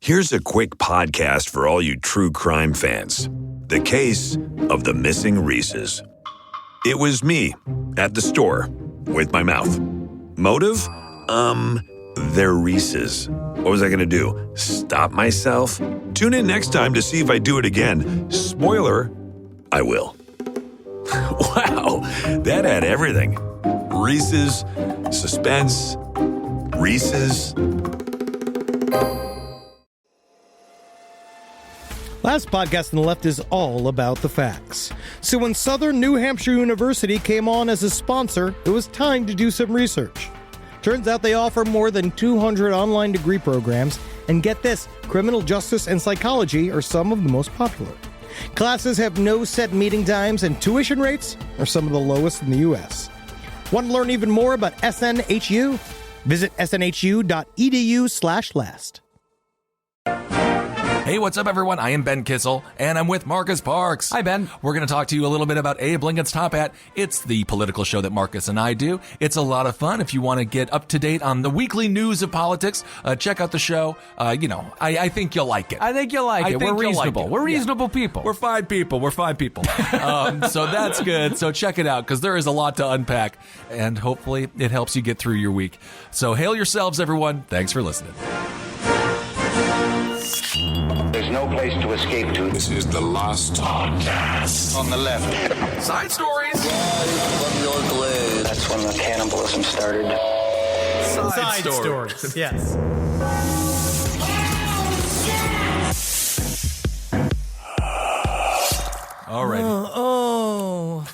Here's a quick podcast for all you true crime fans. The case of the missing Reeses. It was me at the store with my mouth. Motive? They're Reeses. What was I going to do? Stop myself? Tune in next time to see if I do it again. Spoiler, I will. Wow, that had everything. Reeses, suspense, Reeses. Last podcast on the left is all about the facts. So when Southern New Hampshire University came on as a sponsor, it was time to do some research. Turns out they offer more than 200 online degree programs, and get this, criminal justice and psychology are some of the most popular. Classes have no set meeting times, and tuition rates are some of the lowest in the U.S. Want to learn even more about SNHU? Visit snhu.edu/last. Hey, what's up, everyone? I am Ben Kissel, and I'm with Marcus Parks. Hi, Ben. We're going to talk to you a little bit about Abe Lincoln's Top Hat. It's the political show that Marcus and I do. It's a lot of fun. If you want to get up to date on the weekly news of politics, check out the show. I think you'll like it. I think you'll like it. We're reasonable. Like it. We're reasonable people. We're fine people. So that's good. So check it out, because there is a lot to unpack, and hopefully it helps you get through your week. So hail yourselves, everyone. Thanks for listening. There's no place to escape to. This is the last podcast. On the left. Side stories. That's when the cannibalism started. Side stories. Yes. Alrighty. Oh.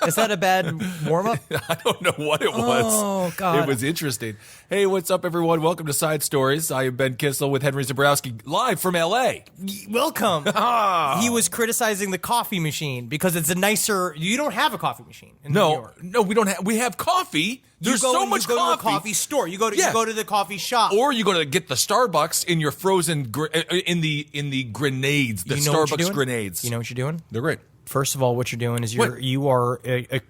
Is that a bad warm-up? I don't know what it was. Oh, God. It was interesting. Hey, what's up, everyone? Welcome to Side Stories. I am Ben Kissel with Henry Zabrowski, live from L.A. Welcome. He was criticizing the coffee machine because it's a nicer... You don't have a coffee machine in New York. No, we don't have... We have coffee. There's so much coffee. You go to the coffee store. You go to the coffee shop. Or you go to get the Starbucks in your frozen... in the grenades. The Starbucks grenades. You know what you're doing? They're great. First of all, what you're doing is you are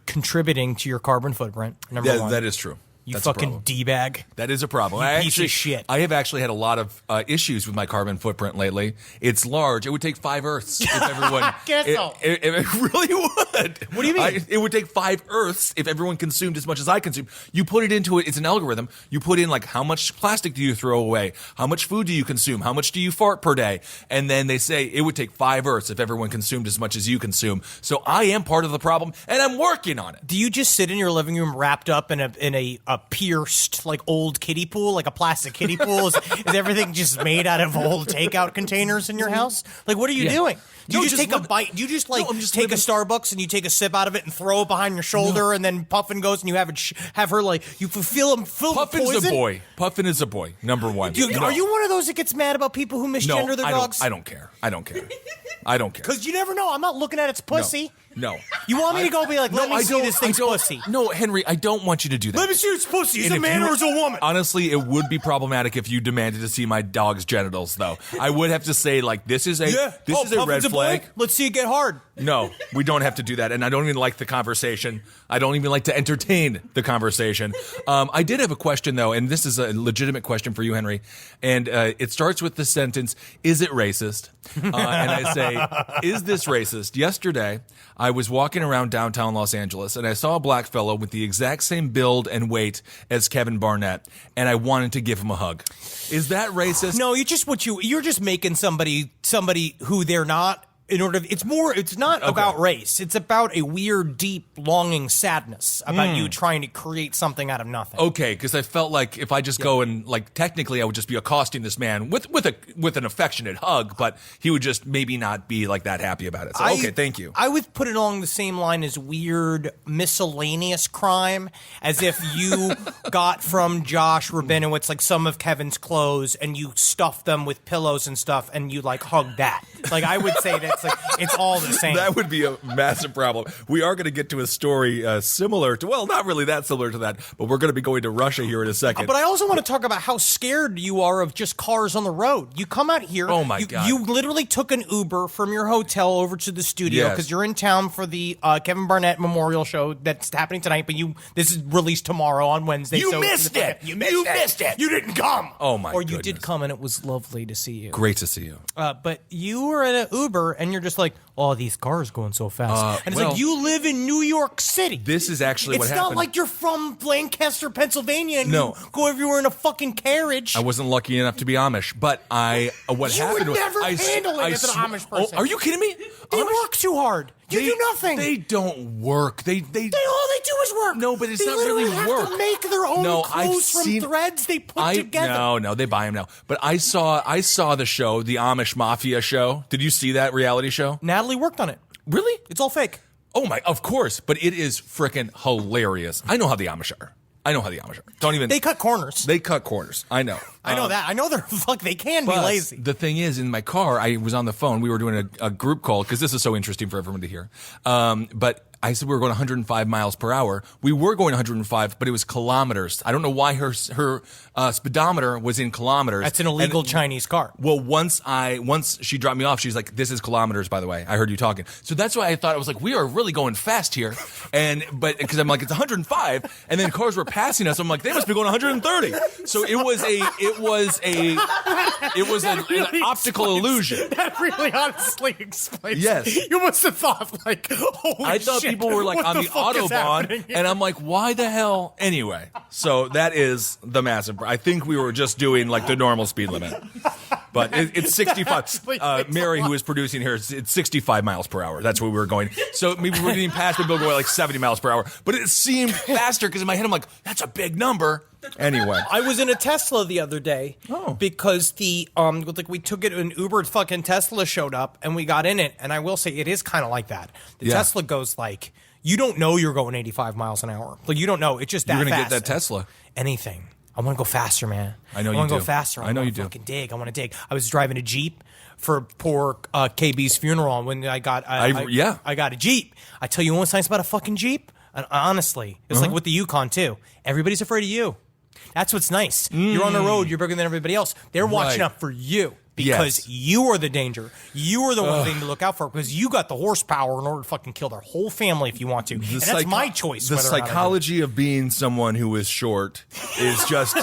contributing to your carbon footprint. Number one. That is true. You That's fucking D-bag. That is a problem. Piece of shit. I have actually had a lot of issues with my carbon footprint lately. It's large. It would take 5 Earths if everyone... It really would. What do you mean? It would take 5 Earths if everyone consumed as much as I consume. You put it into it. It's an algorithm. You put in, like, how much plastic do you throw away? How much food do you consume? How much do you fart per day? And then they say it would take 5 Earths if everyone consumed as much as you consume. So I am part of the problem, and I'm working on it. Do you just sit in your living room wrapped up in a pierced, like, old kiddie pool, like a plastic kiddie pool? Is everything just made out of old takeout contaers in your house? Like, what are you doing? Do you just take a bite? Do you just, like, take a Starbucks and you take a sip out of it and throw it behind your shoulder, and then Puffin goes and you have her, like, you feel him fill Puffin's poison? a boy. Puffin is a boy, number one. Are you one of those that gets mad about people who misgender their dogs? I don't care. Because you never know. I'm not looking at its pussy. No. You want me to go be like, let me see this thing's pussy? No, Henry, I don't want you to do that. Let me see its pussy. Is it a man or is it a woman? Honestly, it would be problematic if you demanded to see my dog's genitals, though. I would have to say, like, this is a red flag. Let's see it get hard. No, we don't have to do that, and I don't even like the conversation. I don't even like to entertain the conversation. I did have a question, though, and this is a legitimate question for you, Henry, and it starts with the sentence, is it racist? And I say, is this racist? Yesterday, I was walking around downtown Los Angeles, and I saw a black fellow with the exact same build and weight as Kevin Barnett, and I wanted to give him a hug. Is that racist? No, you're just making somebody who they're not. It's not about race. It's about a weird, deep, longing sadness about you trying to create something out of nothing. Okay, because I felt like if I just go and, like, technically I would just be accosting this man with an affectionate hug, but he would just maybe not be, like, that happy about it. So, okay, thank you. I would put it along the same line as weird miscellaneous crime, as if you got from Josh Rabinowitz, like, some of Kevin's clothes and you stuffed them with pillows and stuff and you, like, hugged that. Like, I would say that's like, it's all the same. That would be a massive problem. We are going to get to a story similar to, well, not really that similar to that, but we're going to be going to Russia here in a second. But I also want to talk about how scared you are of just cars on the road. You come out here. Oh, my God. You literally took an Uber from your hotel over to the studio Yes. because you're in town for the Kevin Barnett Memorial Show that's happening tonight, but this is released tomorrow on Wednesday. You missed it. You missed it. You didn't come. Oh, my Or you goodness. did come, and it was lovely to see you. Great to see you. But you were at an Uber, and you're just like, oh, these cars going so fast. And it's well, like, you live in New York City. This is actually what It's happened. not like you're from Lancaster, Pennsylvania, and No. you go everywhere in a fucking carriage. I wasn't lucky enough to be Amish, but what You happened would never was handle it as an Amish person. Oh, are you kidding me? They Amish- work too hard. You do nothing. They don't work. They all they do is work. No, but it's they not literally really have work. to make their own No, I've clothes from seen- threads they put together. No, they buy them now. But I saw the show, the Amish Mafia show. Did you see that reality show? Natalie worked on it. Really? It's all fake. Oh my, of course. But it is freaking hilarious. I know how the Amish are. Don't even. They cut corners. They cut corners. I know. I know that. I know they can be But lazy. the thing is, in my car, I was on the phone. We were doing a group call because this is so interesting for everyone to hear. But I said we were going 105 miles per hour. We were going 105, but it was kilometers. I don't know why her speedometer was in kilometers. That's an illegal Chinese car. Well, once she dropped me off, she's like, "This is kilometers, by the way. I heard you talking." So that's why I thought, I was like, we are really going fast here, but because I'm like, it's 105, and then cars were passing us. I'm like, they must be going 130. So it was an optical illusion. That really honestly explains. Yes. You must have thought like, holy I thought shit, people were like what on the fuck is happening Autobahn, here? and I'm like, why the hell? Anyway, so that is the massive. I think we were just doing like the normal speed limit, but it's 65. Mary, who is producing here, it's 65 miles per hour. That's where we were going. So maybe we were getting past people going like 70 miles per hour, but it seemed faster because in my head I'm like, that's a big number. Anyway, I was in a Tesla the other day because the we took it, an Uber fucking Tesla showed up and we got in it, and I will say it is kind of like that. The Tesla goes like, you don't know you're going 85 miles an hour. Like, you don't know. It's just that you're gonna fast. get that Tesla. Anything. I want to go faster, man. I know you want to do. go faster. I know you do. Fucking dig. I want to dig. I was driving a Jeep for poor KB's funeral, and when I got I got a Jeep. I tell you one nice about a fucking Jeep. And honestly, it's like with the Yukon too. Everybody's afraid of you. That's what's nice. You're on the road. You're bigger than everybody else. They're watching out for you because you are the danger. You are the one thing to look out for because you got the horsepower in order to fucking kill their whole family if you want to. And that's my choice. The whether or not I do it. psychology of being someone who is short is just,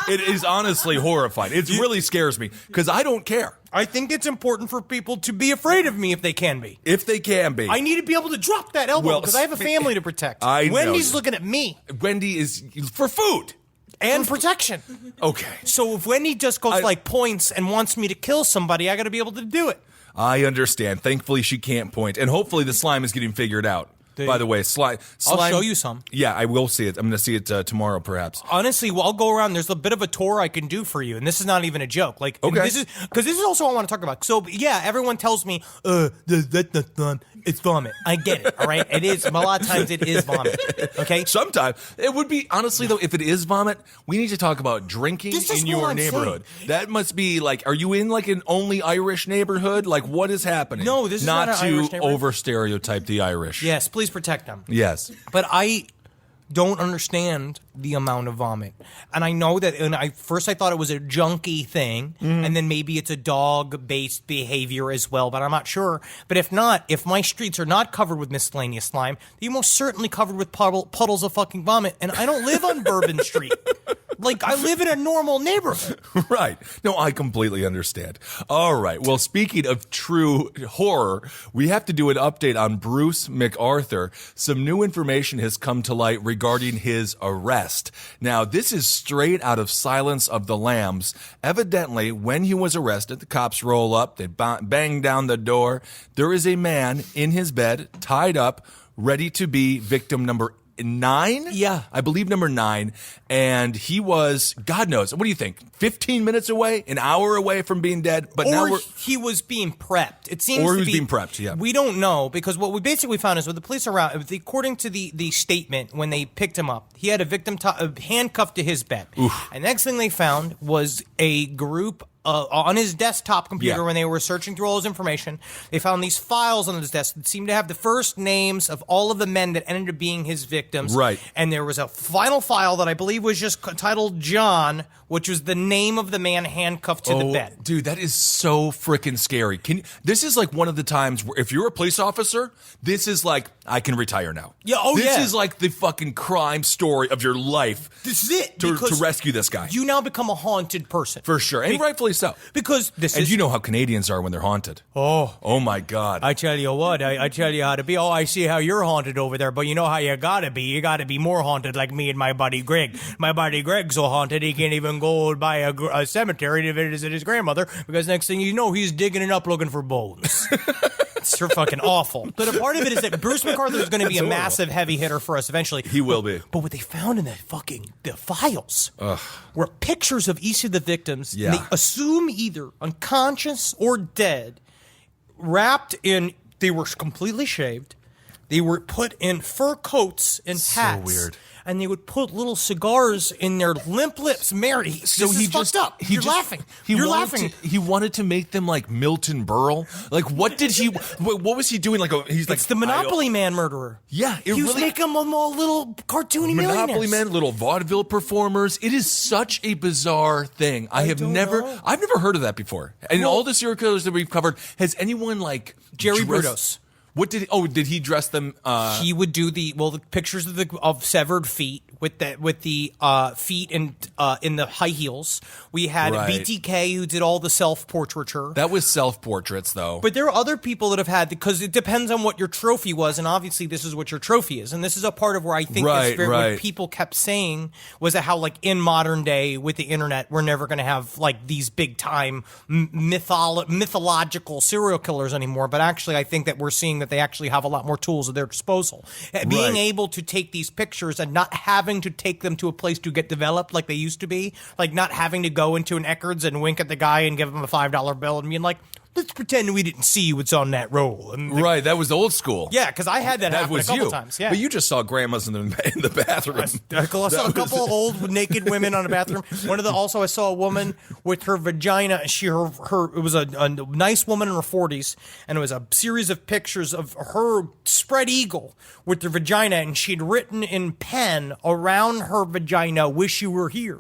it is honestly horrifying. It really scares me because I don't care. I think it's important for people to be afraid of me if they can be. If they can be. I need to be able to drop that elbow because I have a family to protect. I know Wendy's you. looking at me. Wendy is for food. And protection. Okay. So if Wendy just goes like points and wants me to kill somebody, I got to be able to do it. I understand. Thankfully, she can't point. And hopefully the slime is getting figured out. By the way, slime. I'll show you some. Yeah, I will see it. I'm going to see it tomorrow, perhaps. Honestly, I'll go around. There's a bit of a tour I can do for you, and this is not even a joke. Like, okay, this is also what I want to talk about. So, yeah, everyone tells me, it's vomit. I get it. All right, it is. A lot of times, it is vomit. Okay. Sometimes it would be honestly though. If it is vomit, we need to talk about drinking in your neighborhood. That must be like, are you in like an only Irish neighborhood? Like, what is happening? No, this is not an Irish to neighborhood. over stereotype the Irish. Yes, please protect them. Yes. But I don't understand the amount of vomit. And I know that first I thought it was a junkie thing, and then maybe it's a dog-based behavior as well, but I'm not sure. But if not, if my streets are not covered with miscellaneous slime, they're most certainly covered with puddles of fucking vomit, and I don't live on Bourbon Street. Like, I live in a normal neighborhood. Right. No, I completely understand. All right. Well, speaking of true horror, we have to do an update on Bruce McArthur. Some new information has come to light regarding his arrest. Now, this is straight out of Silence of the Lambs. Evidently, when he was arrested, the cops roll up, they bang down the door. There is a man in his bed, tied up, ready to be victim number 9? Yeah. I believe number 9. And he was, God knows, what do you think? 15 minutes away? An hour away from being dead? But now he was being prepped. It seems or to he was be, being prepped, yeah. We don't know, because what we basically found is when the police arrived, according to the statement, when they picked him up, he had a victim handcuffed to his bed. Oof. And next thing they found was a group on his desktop computer Yeah. when they were searching through all his information. They found these files on his desk that seemed to have the first names of all of the men that ended up being his victims. Right. And there was a final file that I believe was just titled John, which was the name of the man handcuffed to the bed. Dude, that is so freaking scary. This is like one of the times where if you're a police officer, this is like, I can retire now. Yeah, This is like the fucking crime story of your life. This is it. To because rescue this guy. You now become a haunted person. For sure. And rightfully so. Because this And is... you know how Canadians are when they're haunted. Oh my God. I tell you what, I tell you how to be. Oh, I see how you're haunted over there, but you know how you gotta be. You gotta be more haunted like me and my buddy Greg. My buddy Greg's so haunted he can't even go by a cemetery to visit his grandmother because next thing you know, he's digging it up looking for bones. It's fucking awful. But a part of it is that Bruce McArthur is going to be a massive heavy hitter for us eventually. He will be. But what they found in the files were pictures of each of the victims. Yeah. And they assume either unconscious or dead, wrapped in, they were completely shaved. They were put in fur coats and hats. weird. And they would put little cigars in their limp lips. Mary, So this he is just fucked up. You're laughing. You're laughing. He wanted to make them like Milton Berle. Like, what did he? What was he doing? He's like It's the Monopoly Man murderer. Yeah, it he was really- making them all little cartoony Monopoly millionaires. Man, little vaudeville performers. It is such a bizarre thing. I've never heard of that before. And all the serial killers that we've covered, has anyone like Jerry dressed- Brudos. What did? Did he dress them? He would do the pictures of severed feet with the feet in the high heels. We had Right. BTK who did all the self portraiture. That was self-portraits, though. But there are other people that have had, because it depends on what your trophy was, and obviously this is what your trophy is. And this is a part of where I think what people kept saying was that how, like, in modern day with the internet, we're never going to have, like, these big-time mythological serial killers anymore. But actually, I think that we're seeing that they actually have a lot more tools at their disposal. Being able to take these pictures and not having to take them to a place to get developed like they used to be, like not having to go into an Eckerd's and wink at the guy and give him a $5 bill and being like, let's pretend we didn't see what's on that roll. And Right, that was old school. yeah, because I had that happen a couple times. Yeah, But you just saw grandmas in the bathroom. I saw a couple of old naked women on a bathroom. I saw a woman with her vagina. It was a nice woman in her 40s, and it was a series of pictures of her spread eagle with her vagina, and she'd written in pen around her vagina, "Wish you were here."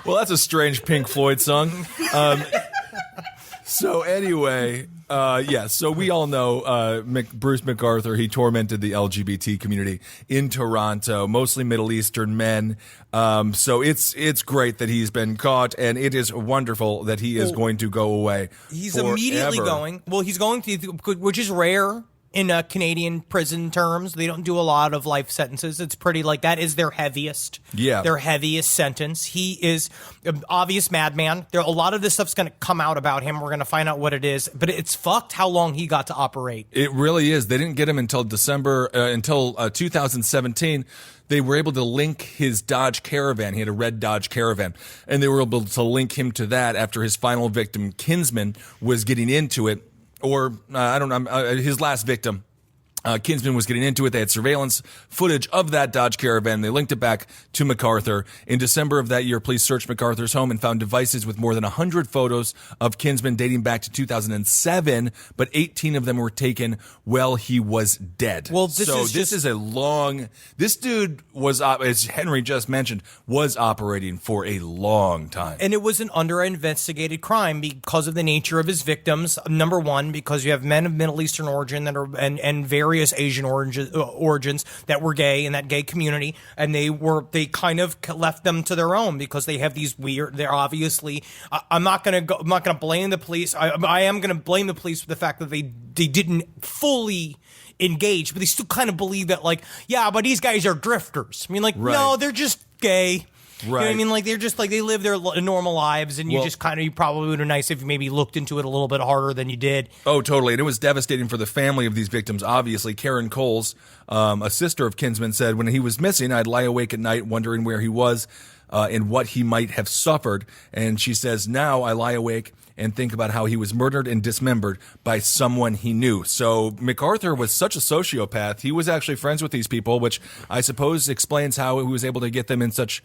Well, that's a strange Pink Floyd song. So anyway, so we all know Bruce McArthur. He tormented the LGBT community in Toronto, mostly Middle Eastern men. So it's great that he's been caught, and it is wonderful that he is going to go away. He's forever. immediately going. Well, he's going to, which is rare in Canadian prison terms. They don't do a lot of life sentences. It's pretty like that is their heaviest. Yeah. Their heaviest sentence. He is an obvious madman. A lot of this stuff's going to come out about him. We're going to find out what it is. But it's fucked how long he got to operate. It really is. They didn't get him until 2017. They were able to link his Dodge Caravan. He had a red Dodge Caravan. And they were able to link him to that after his final victim, Kinsman, was getting into it. Or, I don't know, his last victim, Kinsman, was getting into it. They had surveillance footage of that Dodge Caravan. They linked it back to MacArthur. In December of that year, police searched MacArthur's home and found devices with more than 100 photos of Kinsman dating back to 2007, but 18 of them were taken while he was dead. Well, this dude was, as Henry just mentioned, was operating for a long time. And it was an under-investigated crime because of the nature of his victims. Number one, because you have men of Middle Eastern origin that are and various Asian origins that were gay in that gay community, and they kind of left them to their own because they have these weird. They're obviously. I'm not gonna blame the police. I am gonna blame the police for the fact that they didn't fully engage, but they still kind of believe that, like, yeah, but these guys are drifters. I mean, like, no, they're just gay. Right. You know what I mean? Like, they're just like, they live their normal lives, and you probably would have nice if you maybe looked into it a little bit harder than you did. Oh, totally. And it was devastating for the family of these victims. Obviously, Karen Coles, a sister of Kinsman, said, when he was missing, I'd lie awake at night wondering where he was and what he might have suffered. And she says, now I lie awake and think about how he was murdered and dismembered by someone he knew. So MacArthur was such a sociopath. He was actually friends with these people, which I suppose explains how he was able to get them in such,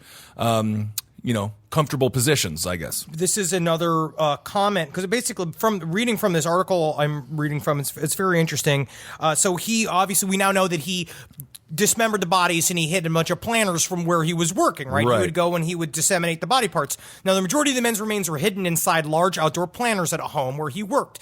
comfortable positions, I guess. This is another comment, because basically from reading from this article I'm reading from, it's very interesting. So he, obviously, we now know that he dismembered the bodies and he hid a bunch of planters from where he was working, right? He would go and he would disseminate the body parts. Now, the majority of the men's remains were hidden inside large outdoor planters at a home where he worked,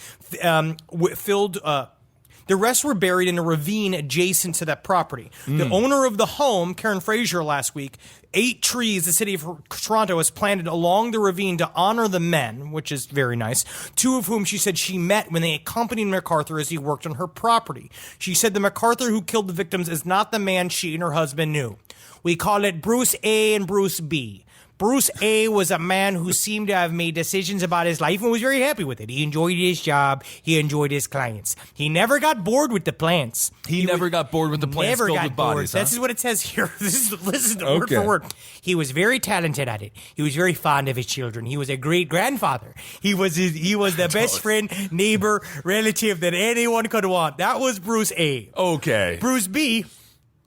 the rest were buried in a ravine adjacent to that property. The owner of the home, Karen Fraser, last week, 8 trees the city of Toronto has planted along the ravine to honor the men, which is very nice, 2 of whom she said she met when they accompanied MacArthur as he worked on her property. She said the MacArthur who killed the victims is not the man she and her husband knew. We call it Bruce A and Bruce B. Bruce A was a man who seemed to have made decisions about his life and was very happy with it. He enjoyed his job. He enjoyed his clients. He never got bored with the plants. He never got bored with the plants filled with bodies. This is what it says here. Listen to word for word. He was very talented at it. He was very fond of his children. He was a great grandfather. He was the best friend, neighbor, relative that anyone could want. That was Bruce A. Okay. Bruce B.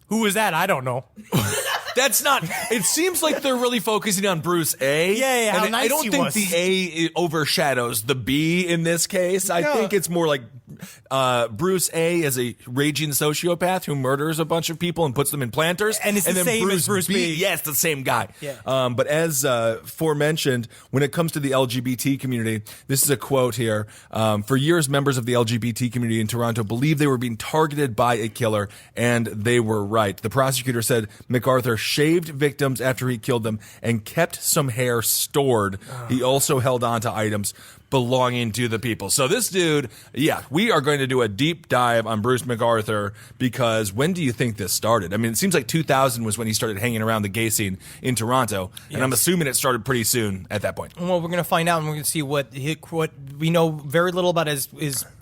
Who was that? I don't know. That's not. It seems like they're really focusing on Bruce A. Yeah, how and nice I don't he think was. the A overshadows the B in this case. I think it's more like Bruce A is a raging sociopath who murders a bunch of people and puts them in planters. And it's the then same as Bruce B. Yes, the same guy. Yeah. But as forementioned, when it comes to the LGBT community, this is a quote here. For years, members of the LGBT community in Toronto believed they were being targeted by a killer, and they were right. The prosecutor said MacArthur shaved victims after he killed them and kept some hair stored. He also held on to items belonging to the people. So this dude, we are going to do a deep dive on Bruce McArthur, because when do you think this started? I mean, it seems like 2000 was when he started hanging around the gay scene in Toronto, and I'm assuming it started pretty soon at that point. Well, we're going to find out, and we're going to see what we know very little about his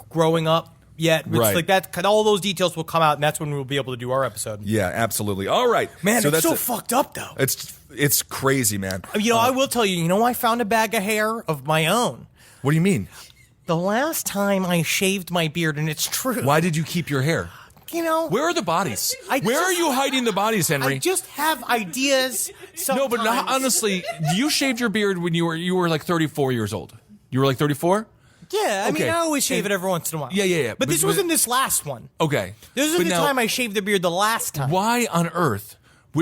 growing up yet. It's right. like that. All those details will come out, and that's when we'll be able to do our episode. Yeah, absolutely. All right. Man, so it's so fucked up, though. It's crazy, man. I will tell you, I found a bag of hair of my own. What do you mean? The last time I shaved my beard, and it's true. Why did you keep your hair? Where are the bodies? Where are you hiding the bodies, Henry? I just have ideas sometimes. No, but honestly, you shaved your beard when you were like 34 years old. You were like 34? Yeah, I mean, I always shave it every once in a while. Yeah. But this wasn't this last one. Okay. This was the time I shaved the beard the last time. Why on earth?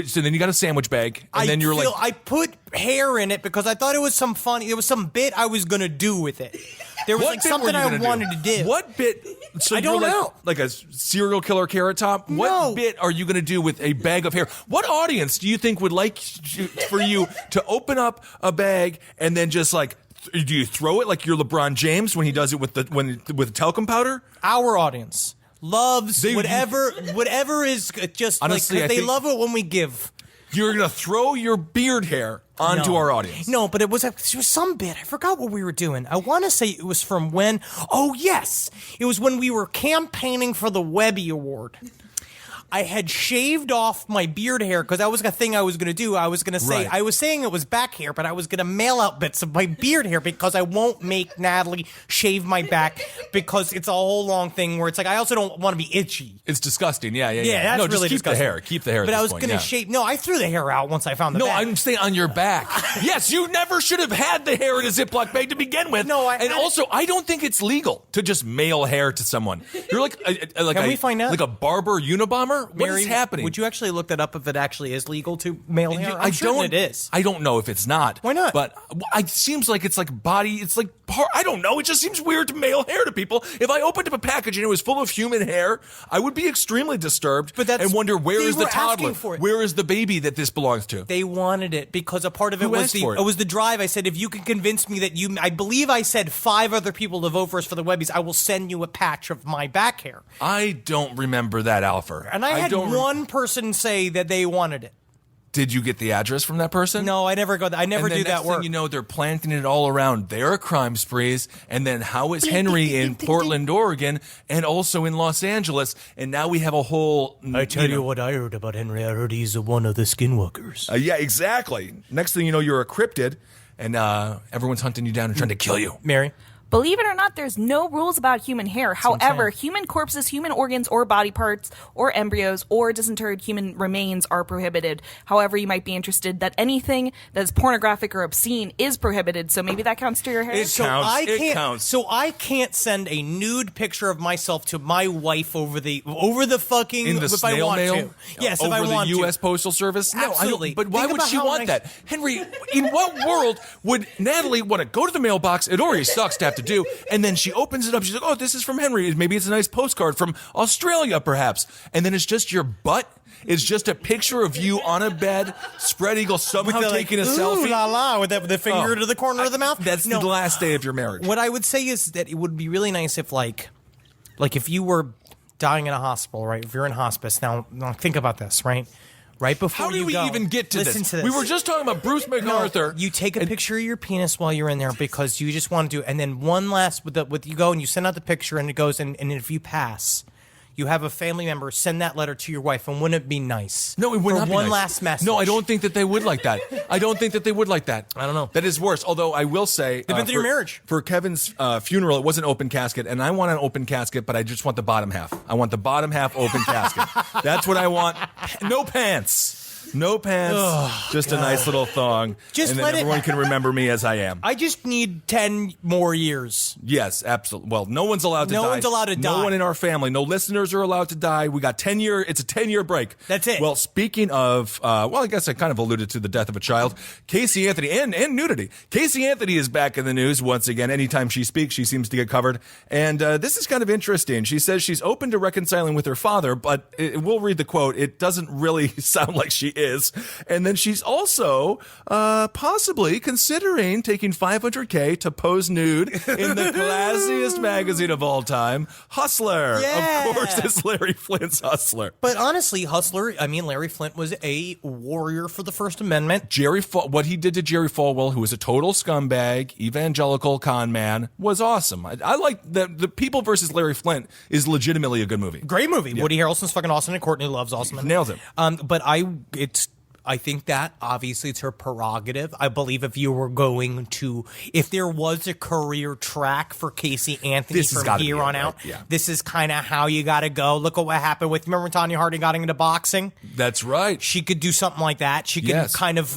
So then you got a sandwich bag, and then you're like... I put hair in it because I thought it was it was some bit I was going to do with it. There was something I wanted to do. What bit? So I don't know. Like a serial killer Carrot Top? What bit are you going to do with a bag of hair? What audience do you think would like for you to open up a bag and then just like... Do you throw it like you're LeBron James when he does it with the talcum powder? Our audience loves whatever is just honestly, like, they love it when we give. You're gonna throw your beard hair onto our audience. No, but it was some bit. I forgot what we were doing. I want to say it was from when. Oh yes, it was when we were campaigning for the Webby Award. I had shaved off my beard hair because that was a thing I was going to do. I was going to say, I was saying it was back hair, but I was going to mail out bits of my beard hair because I won't make Natalie shave my back because it's a whole long thing where it's like, I also don't want to be itchy. It's disgusting. Yeah. That's no, really just disgusting. Keep the hair. But I was going to shave. No, I threw the hair out once I found the bag. No, I'm saying on your back. Yes, you never should have had the hair in a Ziploc bag to begin with. No, I don't think it's legal to just mail hair to someone. You're like Can we find out? Like a barber Unabomber? What is happening? Would you actually look that up if it actually is legal to mail hair? I'm certain it is. I don't know if it's not. Why not? But it seems like it's like body. It's like I don't know. It just seems weird to mail hair to people. If I opened up a package and it was full of human hair, I would be extremely disturbed and wonder where is the toddler? Where is the baby that this belongs to? They wanted it because a part of it was the drive. I said, if you can convince me that I believe I said 5 other people to vote for us for the Webbies, I will send you a patch of my back hair. I don't remember that, Alfred. And I had one person say that they wanted it. Did you get the address from that person? No, I never go. I never do that work. Thing you know, they're planting it all around their crime sprees. And then how is Henry in Portland, Oregon, and also in Los Angeles? And now we have a whole. I tell you what I heard about Henry. I heard he's one of the skinwalkers. Yeah, exactly. Next thing you know, you're a cryptid, and everyone's hunting you down and trying to kill you. Mary, Believe it or not, there's no rules about human hair. However, human corpses, human organs, or body parts, or embryos, or disinterred human remains are prohibited. However, you might be interested that anything that is pornographic or obscene is prohibited, so maybe that counts to your hair. It counts. So I can't send a nude picture of myself to my wife over the fucking in the if snail I want mail. to. Yes, over if I want the to. U.S. Postal Service. No, Absolutely. But why Think would about she how want nice- that, Henry? In what world would Natalie want to go to the mailbox? It already sucks to have to do, and then she opens it up. She's like, "Oh, this is from Henry. Maybe it's a nice postcard from Australia, perhaps." And then it's just your butt. It's just a picture of you on a bed, spread eagle, somehow taking a selfie. Ooh la la, with the finger to the corner of the mouth. That's the last day of your marriage. What I would say is that it would be really nice if, like if you were dying in a hospital, right? If you're in hospice, now think about this, right? Right before How did we go, even get to listen this? to this? We were just talking about Bruce McArthur. No, you take a picture of your penis while you're in there because you just want to do it. And then one last, with you go and you send out the picture and it goes, and if you pass, you have a family member send that letter to your wife, and wouldn't it be nice? No, it would For not be one nice. last message. No, I don't think that they would like that. I don't think that they would like that. I don't know. That is worse. Although I will say, Depends on your marriage. For Kevin's funeral, it was an open casket, and I want an open casket, but I just want the bottom half. I want the bottom half open casket. That's what I want. No pants. No pants, just a nice little thong. Just and then let it- everyone can remember me as I am. I just need 10 more years. Yes, absolutely. Well, no one's allowed to die. No one's allowed to No die. one in our family. No listeners are allowed to die. We got 10-year. It's a 10-year break. That's it. Well, speaking of, I guess I kind of alluded to the death of a child. Casey Anthony and nudity. Casey Anthony is back in the news once again. Anytime she speaks, she seems to get covered. And this is kind of interesting. She says she's open to reconciling with her father, but we'll read the quote. It doesn't really sound like she is. And then she's also possibly considering taking $500K to pose nude in the classiest magazine of all time, Hustler. Yeah. Of course, it's Larry Flint's Hustler. But honestly, Larry Flint was a warrior for the First Amendment. What he did to Jerry Falwell, who was a total scumbag, evangelical con man, was awesome. I like that. The People versus Larry Flint is legitimately a good movie. Great movie. Yeah. Woody Harrelson's fucking awesome, and Courtney Love's awesome. Nails it. But I think that obviously it's her prerogative. I believe if there was a career track for Casey Anthony from here on out, this is kind of how you got to go. Look at what happened remember when Tanya Harding got into boxing? That's right. She could do something like that. She could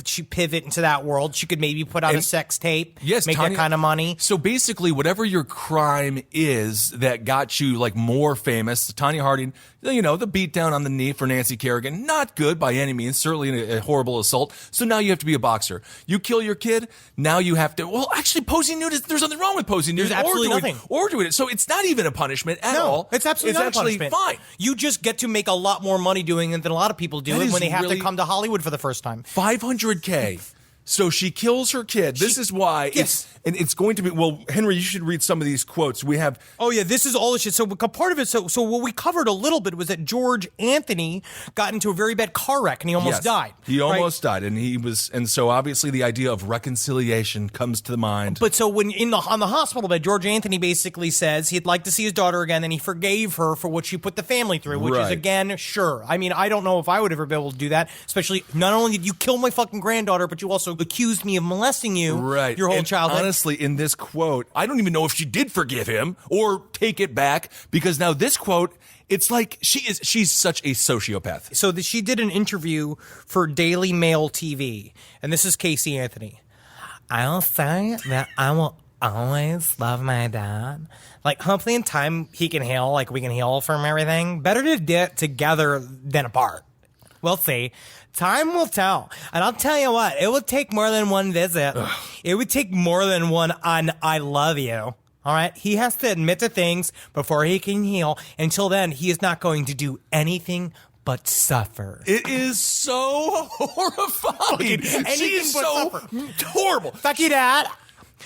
she pivot into that world. She could maybe put out a sex tape, make that kind of money. So basically, whatever your crime is that got you like more famous, Tanya Harding, the beatdown on the knee for Nancy Kerrigan, not good by any means, certainly a horrible assault. So now you have to be a boxer. You kill your kid, now you have to, actually posing nude, there's nothing wrong with posing nude. There's absolutely nothing. Or doing it. So it's not even a punishment at all. It's absolutely not a punishment. Fine. You just get to make a lot more money doing it than a lot of people do when they have to come to Hollywood for the first time. $500K. So she kills her kid. This is why it's going to be, Henry, you should read some of these quotes. We have. Oh yeah, this is all the shit. So part of it, so what we covered a little bit was that George Anthony got into a very bad car wreck and he almost died. He almost died, and so obviously the idea of reconciliation comes to the mind. But so when on the hospital bed, George Anthony basically says he'd like to see his daughter again, and he forgave her for what she put the family through, which is again, sure. I mean, I don't know if I would ever be able to do that, especially not only did you kill my fucking granddaughter, but you also accused me of molesting you your whole childhood. Honestly, in this quote, I don't even know if she did forgive him or take it back, because now this quote, it's like she's such a sociopath. So she did an interview for Daily Mail TV, and this is Casey Anthony. I'll say that I will always love my dad. Like, hopefully in time he can heal, like we can heal from everything. Better to do it together than apart. We'll see. Time will tell. And I'll tell you what, it would take more than one visit. Ugh. It would take more than one I love you. All right? He has to admit to things before he can heal. Until then, he is not going to do anything but suffer. It is so horrifying. She is so horrible. Fuck you, Dad.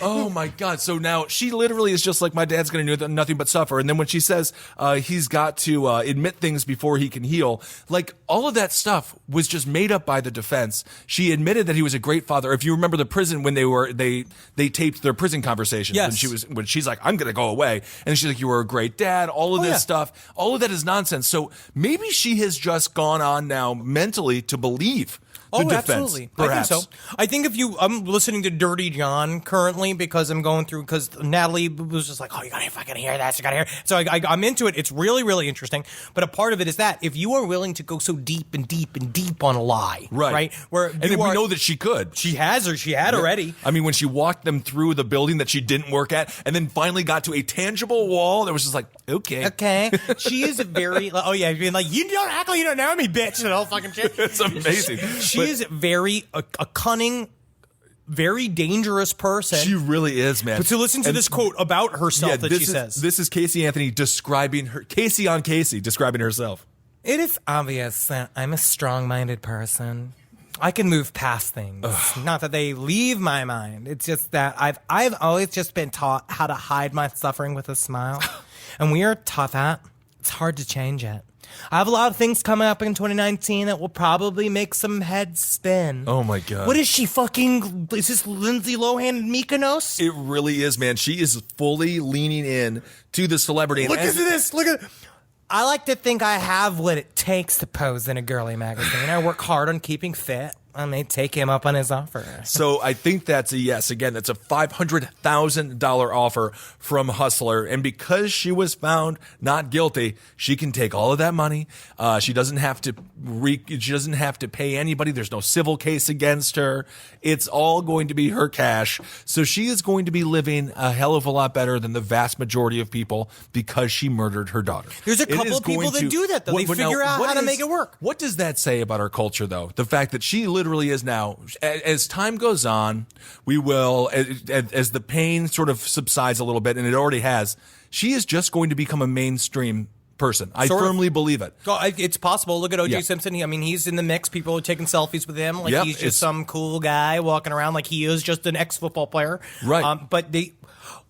Oh my God. So now she literally is just like, my dad's going to do nothing but suffer. And then when she says he's got to admit things before he can heal, like all of that stuff was just made up by the defense. She admitted that he was a great father. If you remember the prison when they taped their prison conversations, when she's like, I'm going to go away. And she's like, you were a great dad. All of this stuff, all of that is nonsense. So maybe she has just gone on now mentally to believe Oh, defense, absolutely. perhaps. I think so. I think I'm listening to Dirty John currently because Natalie was just like, oh, you gotta fucking hear that. You gotta hear. So I'm into it. It's really, really interesting. But a part of it is that if you are willing to go so deep and deep and deep on a lie, right? And we know that she could. She has, or she had already. I mean, when she walked them through the building that she didn't work at, and then finally got to a tangible wall, that was just like, okay. She is very, being like, you don't act like you don't know me, bitch, and all fucking shit. It's amazing. She is very a cunning, very dangerous person. She really is, man. But to listen to this quote about herself she says. This is Casey Anthony describing her, Casey on Casey describing herself. It is obvious that I'm a strong-minded person. I can move past things. Not that they leave my mind. It's just that I've always just been taught how to hide my suffering with a smile. And we are taught that. It's hard to change it. I have a lot of things coming up in 2019 that will probably make some heads spin. Oh my God. What is she is this Lindsay Lohan and Mykonos? It really is, man. She is fully leaning in to the celebrity. Look at this. I like to think I have what it takes to pose in a girly magazine. I work hard on keeping fit. I may take him up on his offer. So I think that's a yes. Again, that's a $500,000 offer from Hustler. And because she was found not guilty, she can take all of that money. She doesn't have to pay anybody. There's no civil case against her. It's all going to be her cash. So she is going to be living a hell of a lot better than the vast majority of people because she murdered her daughter. There's a couple of people that do that, though. They figure out how to make it work. What does that say about our culture, though? The fact that she literally is now, as time goes on, we will, as the pain sort of subsides a little bit, and it already has, she is just going to become a mainstream person. I firmly believe it. It's possible. Look at O.J. Simpson. I mean, he's in the mix. People are taking selfies with him. Like he's just some cool guy walking around like he is just an ex-football player. Right. But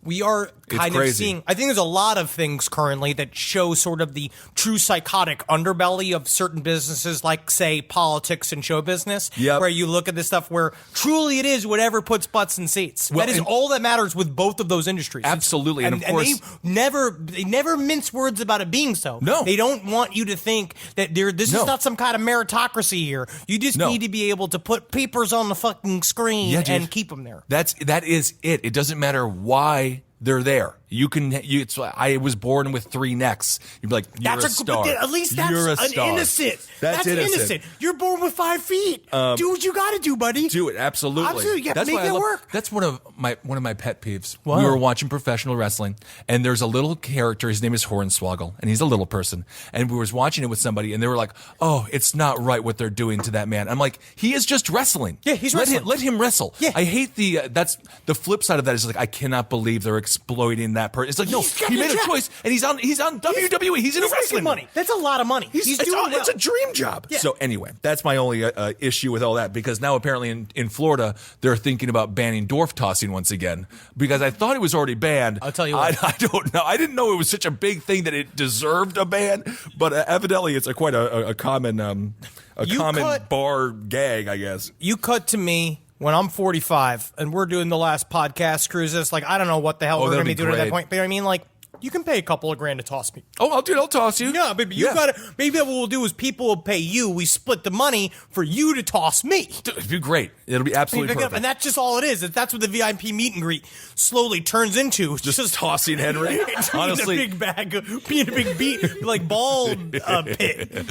we are kind of seeing, I think there's a lot of things currently that show sort of the true psychotic underbelly of certain businesses, like, say, politics and show business, where you look at this stuff where truly it is whatever puts butts in seats. Well, that is all that matters with both of those industries. Absolutely. And of course, they never mince words about it being so. No. They don't want you to think that this is not some kind of meritocracy here. You just need to be able to put papers on the fucking screen and keep them there. That is it. It doesn't matter why they're there. I was born with 3 necks. You'd be like, you're a star. At least that's innocent. That's innocent. You're born with 5 feet. Do what you got to do, buddy. Do it. Absolutely. Yeah, make it work. That's one of my pet peeves. Wow. We were watching professional wrestling, and there's a little character. His name is Hornswoggle, and he's a little person. And we was watching it with somebody, and they were like, "Oh, it's not right what they're doing to that man." I'm like, he is just wrestling. Yeah, he's wrestling. Let him wrestle. Yeah. I hate that's the flip side of that is like, I cannot believe they're exploiting that person. It's like, no, he made a choice, and he's on WWE. He's in a wrestling money. That's a lot of money. He's doing well. It's a dream job. Yeah. So anyway, that's my only issue with all that, because now apparently in Florida they're thinking about banning dwarf tossing once again, because I thought it was already banned. I'll tell you what. I don't know. I didn't know it was such a big thing that it deserved a ban, but evidently it's quite a common bar gag, I guess. You cut to me when I'm 45 and we're doing the last podcast cruises. Like, I don't know what the hell we're going to be doing at that point. But I mean, like, you can pay a couple of grand to toss me. Oh, I'll toss you. Yeah, but maybe what we'll do is people will pay you. We split the money for you to toss me. Dude, it'd be great. It'll be absolutely perfect. And that's just all it is. That's what the VIP meet and greet slowly turns into. Just tossing Henry. Honestly, being a big bag, being a big beat, like ball pit.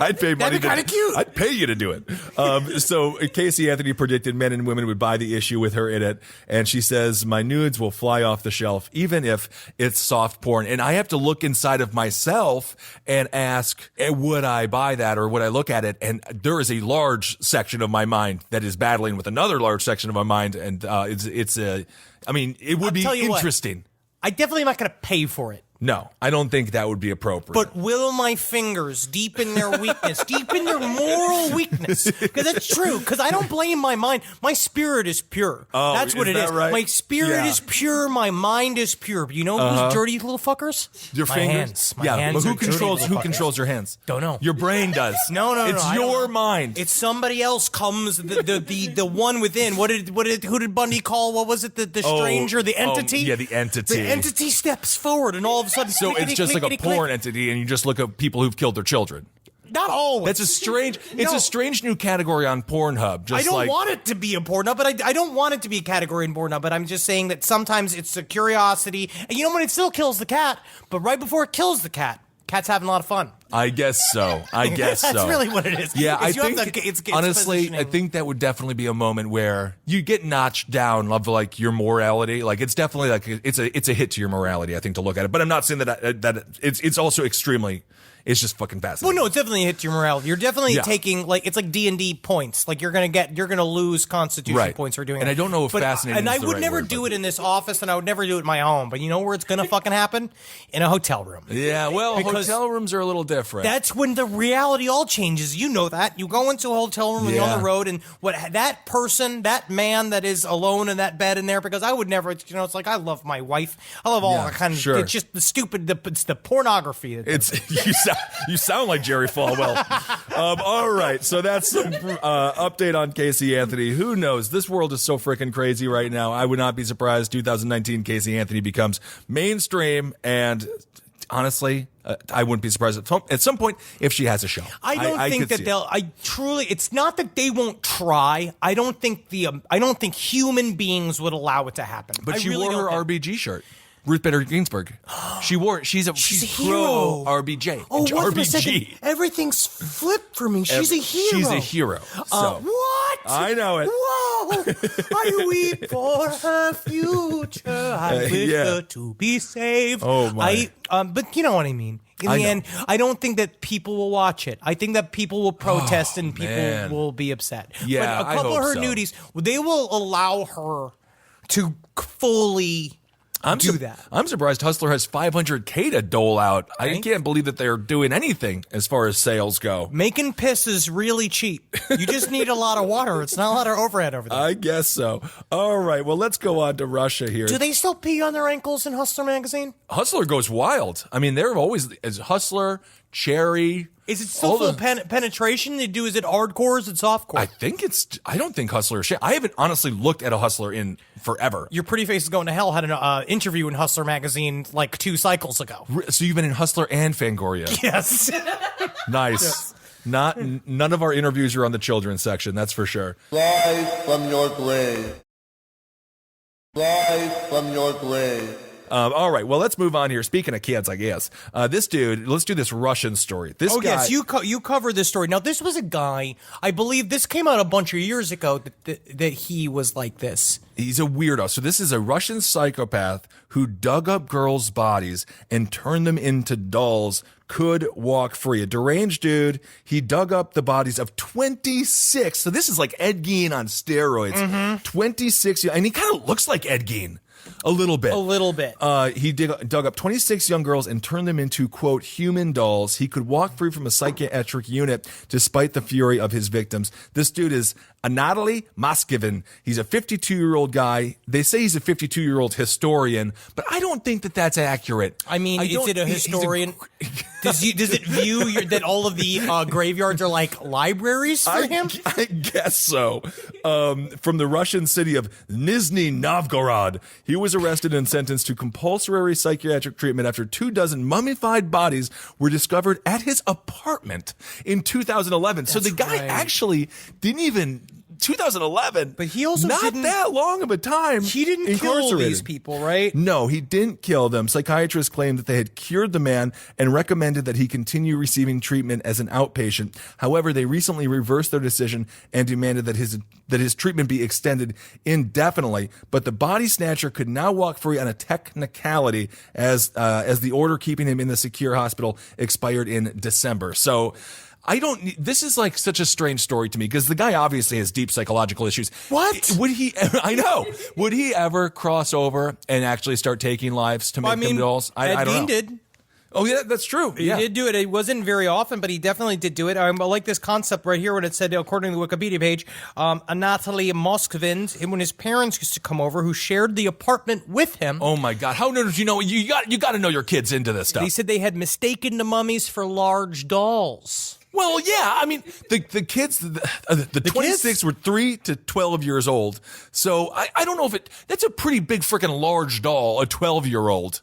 I'd pay money. That'd be kind of cute. I'd pay you to do it. So Casey Anthony predicted men and women would buy the issue with her in it, and she says, "My nudes will fly off the shelf, even if it's soft porn." And I have to look inside of myself and ask, would I buy that, or would I look at it? And there is a large section of my mind that is battling with another large section of my mind, and it would be interesting. I definitely am not going to pay for it. No, I don't think that would be appropriate. But will my fingers, deep in their weakness, deep in their moral weakness, because that's true, because I don't blame my mind. My spirit is pure. Oh, that's what it is. Right? My spirit is pure. My mind is pure. But you know those dirty little fuckers? Your my fingers? hands. My yeah, hands but who controls your hands? Don't know. Your brain does. No. It's your mind. It's somebody else comes, the one within. Who did Bundy call? What was it? The stranger, the entity? Yeah, the entity. The entity steps forward, and all of a sudden, so it's just like a porn entity, and you just look at people who've killed their children. Not always. That's a strange. It's a strange new category on Pornhub. I don't want it to be a Pornhub, but I don't want it to be a category in Pornhub. But I'm just saying that sometimes it's a curiosity, and you know when it still kills the cat, but right before it kills the cat, cat's having a lot of fun. I guess so. That's really what it is. Yeah, I it's think honestly, I think that would definitely be a moment where you get notched down of like your morality. Like it's definitely like it's a hit to your morality. I think to look at it, but I'm not saying that it's also extremely. It's just fucking fascinating. Well, no, it's definitely a hit to your morality. You're definitely taking it's like D&D points. Like you're gonna lose Constitution points for doing it. And I don't know if fascinating. And I would never do it in this office, and I would never do it in my home. But you know where it's gonna fucking happen? In a hotel room. Yeah, well, because hotel rooms are a little different. That's when the reality all changes. You know that. You go into a hotel room and you're on the road, and what that person, that man that is alone in that bed in there, because I would never. It's like I love my wife. I love all the kind of. Sure. It's just the stupid. It's the pornography. You sound like Jerry Falwell. All right, so that's some update on Casey Anthony. Who knows? This world is so freaking crazy right now. I would not be surprised 2019 Casey Anthony becomes mainstream, and honestly, I wouldn't be surprised at some point if she has a show. I don't think that they'll. I truly. It's not that they won't try. I don't think human beings would allow it to happen. But she wore her RBG shirt. Ruth Bader Ginsburg. She's a hero. RBJ. Oh, wait RBG. a second. Everything's flipped for me. She's a hero. She's a hero. So. What? I know it. Whoa! I weep for her future. I wish her to be saved. Oh my! But you know what I mean. In the end, I don't think that people will watch it. I think that people will protest and people will be upset. Yeah, but a couple of her nudies, they will allow her to fully. Do that. I'm surprised Hustler has 500K to dole out. I can't believe that they're doing anything as far as sales go. Making piss is really cheap. You just need a lot of water. It's not a lot of overhead over there. I guess so. All right. Well, let's go on to Russia here. Do they still pee on their ankles in Hustler magazine? Hustler goes wild. I mean, they're always as Hustler, Cherry. Is it still full penetration? Is it hardcore or is it softcore? I don't think Hustler is shit. I haven't honestly looked at a Hustler in forever. Your Pretty Face is Going to Hell had an interview in Hustler magazine like 2 cycles ago. So you've been in Hustler and Fangoria. Yes. Nice. Yes. None of our interviews are on the children's section, that's for sure. Rise from your grave. Rise from your grave. All right, well, let's move on here. Speaking of kids, I guess. This dude, let's do this Russian story. This guy, yes, you covered this story. Now, this was a guy, I believe this came out a bunch of years ago, that he was like this. He's a weirdo. So this is a Russian psychopath who dug up girls' bodies and turned them into dolls, could walk free. A deranged dude. He dug up the bodies of 26. So this is like Ed Gein on steroids. Mm-hmm. 26, and he kind of looks like Ed Gein. A little bit. He dug up 26 young girls and turned them into, quote, human dolls. He could walk free from a psychiatric unit despite the fury of his victims. This dude is Anatoly Moskvin. He's a 52-year-old guy. They say he's a 52-year-old historian, but I don't think that that's accurate. I mean, is it a historian? Does it view that all of the graveyards are like libraries for him? I guess so. From the Russian city of Nizhny Novgorod, he was arrested and sentenced to compulsory psychiatric treatment after 24 mummified bodies were discovered at his apartment in 2011. So the guy actually didn't even 2011. But he also not that long of a time. He didn't kill these people, right? No, he didn't kill them. Psychiatrists claimed that they had cured the man and recommended that he continue receiving treatment as an outpatient. However, they recently reversed their decision and demanded that his treatment be extended indefinitely. But the body snatcher could now walk free on a technicality as the order keeping him in the secure hospital expired in December. So this is like such a strange story to me because the guy obviously has deep psychological issues. What? Would he ever cross over and actually start taking lives to make them dolls? I don't know. Did. Oh, yeah, that's true. He did do it. It wasn't very often, but he definitely did do it. I like this concept right here when it said, according to the Wikipedia page, Anatoly Moskvin, when his parents used to come over, who shared the apartment with him. Oh, my God. How did you know? You got to know your kids into this stuff. They said they had mistaken the mummies for large dolls. Well, yeah, I mean, the kids, the 26 were 3 to 12 years old. So I don't know if that's a pretty big freaking large doll, a 12-year-old.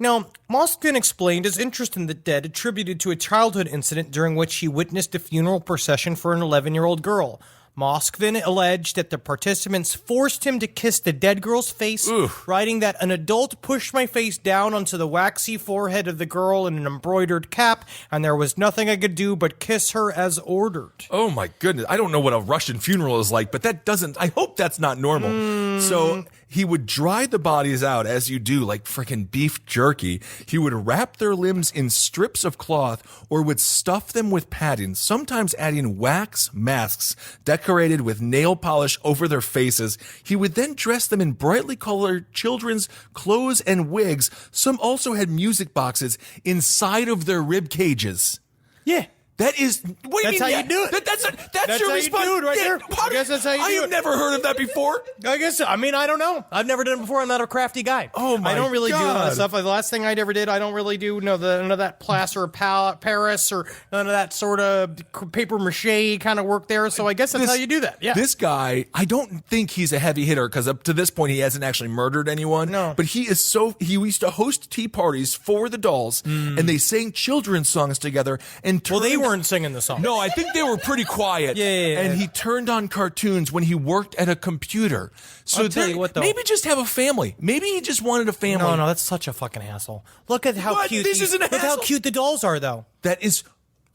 Now, Mosk then explained his interest in the dead attributed to a childhood incident during which he witnessed a funeral procession for an 11-year-old girl. Mosk then alleged that the participants forced him to kiss the dead girl's face, writing that an adult pushed my face down onto the waxy forehead of the girl in an embroidered cap, and there was nothing I could do but kiss her as ordered. Oh my goodness. I don't know what a Russian funeral is like, but I hope that's not normal. So he would dry the bodies out as you do, like freaking beef jerky. He would wrap their limbs in strips of cloth or would stuff them with padding, sometimes adding wax masks decorated with nail polish over their faces. He would then dress them in brightly colored children's clothes and wigs. Some also had music boxes inside of their rib cages. Yeah. That is, what do you mean? That's how you do it. That's your how response. you do it right there. I guess that's how you do it. I have never heard of that before. I guess, I don't know. I've never done it before. I'm not a crafty guy. Oh my I don't really do a lot God. of stuff. Like, the last thing I ever did, I don't really do none of that plaster Paris or none of that sort of paper mache kind of work there. So I guess that's how you do that. Yeah. This guy, I don't think he's a heavy hitter because up to this point he hasn't actually murdered anyone. No. But he used to host tea parties for the dolls and they sang children's songs together. And Well, they weren't singing the song. No, I think they were pretty quiet. Yeah. And he turned on cartoons when he worked at a computer. So I'll tell you what, though. maybe just have a family. Maybe he just wanted a family. No, that's such a fucking hassle. Look at how What? cute. This isn't a Look how hassle. cute the dolls are, though. That is,